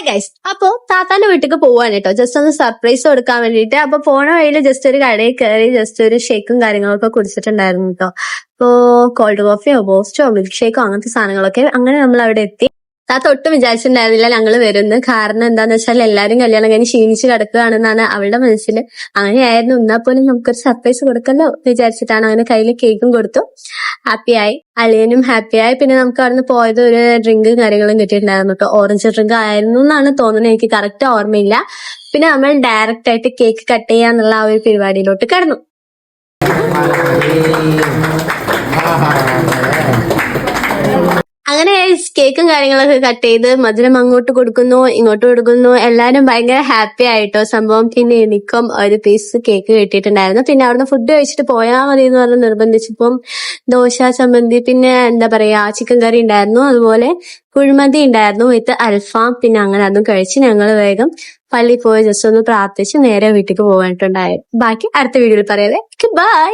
Guys, അപ്പൊ താത്താന്റെ വീട്ടിലേക്ക് പോവാണ് കേട്ടോ, ജസ്റ്റ് ഒന്ന് സർപ്രൈസ് കൊടുക്കാൻ വേണ്ടിട്ട്. അപ്പൊ പോണ വഴിയിൽ ജസ്റ്റ് ഒരു കടയിൽ കയറി ജസ്റ്റ് ഒരു ഷേക്കും കാര്യങ്ങളൊക്കെ കുടിച്ചിട്ടുണ്ടായിരുന്നു കേട്ടോ. ഇപ്പോ കോൾഡ് കോഫിയോ ബോസ്റ്റോ മിൽക്ക് ഷേക്കോ അങ്ങനത്തെ സാധനങ്ങളൊക്കെ. അങ്ങനെ നമ്മൾ അവിടെ എത്തി. താത്ത ഒട്ടും വിചാരിച്ചിട്ടുണ്ടായിരുന്നില്ല ഞങ്ങൾ വരുന്നത്. കാരണം എന്താന്ന് വെച്ചാൽ എല്ലാരും കല്യാണം കഴിഞ്ഞ് ക്ഷീണിച്ച് കിടക്കുകയാണെന്നാണ് അവളുടെ മനസ്സിൽ. അങ്ങനെയായിരുന്നു. എന്നാൽ പോലും നമുക്കൊരു സർപ്രൈസ് കൊടുക്കല്ലോ വിചാരിച്ചിട്ടാണ് അങ്ങനെ കയ്യിൽ കേക്കും കൊടുത്തു. ഹാപ്പിയായി, അളിയനും ഹാപ്പിയായി. പിന്നെ നമുക്ക് അവിടുന്ന് പോയത് ഒരു ഡ്രിങ്കും കാര്യങ്ങളും കിട്ടിയിട്ടുണ്ടായിരുന്നു കേട്ടോ. ഓറഞ്ച് ഡ്രിങ്ക് ആയിരുന്നു എന്നാണ് തോന്നുന്നത്, എനിക്ക് കറക്റ്റ് ഓർമ്മയില്ല. പിന്നെ നമ്മൾ ഡയറക്റ്റ് ആയിട്ട് കേക്ക് കട്ട് ചെയ്യാന്നുള്ള ആ ഒരു പരിപാടിയിലോട്ട് കടന്നു. അങ്ങനെ കേക്കും കാര്യങ്ങളൊക്കെ കട്ട് ചെയ്ത് മധുരം അങ്ങോട്ട് കൊടുക്കുന്നു ഇങ്ങോട്ട് കൊടുക്കുന്നു. എല്ലാരും ഭയങ്കര ഹാപ്പി ആയിട്ടോ സംഭവം. പിന്നെ എനിക്കും ഒരു പീസ് കേക്ക് കിട്ടിയിട്ടുണ്ടായിരുന്നു. പിന്നെ അവിടുന്ന് ഫുഡ് കഴിച്ചിട്ട് പോയാൽ മതി എന്ന് പറഞ്ഞ് നിർബന്ധിച്ചപ്പം ദോശ, ചമ്മന്തി, പിന്നെ എന്താ പറയാ ചിക്കൻ കറി ഉണ്ടായിരുന്നു, അതുപോലെ കുഴിമന്തി ഉണ്ടായിരുന്നു വിത്ത് അൽഫാം. പിന്നെ അങ്ങനെ അതും കഴിച്ച് ഞങ്ങൾ വേഗം പള്ളിയിൽ പോയി ജസ്റ്റ് ഒന്ന് പ്രാർത്ഥിച്ച് നേരെ വീട്ടിലേക്ക് പോകാനായിട്ടുണ്ടായിരുന്നു. ബാക്കി അടുത്ത വീഡിയോയിൽ പറയാതെ. ബൈ.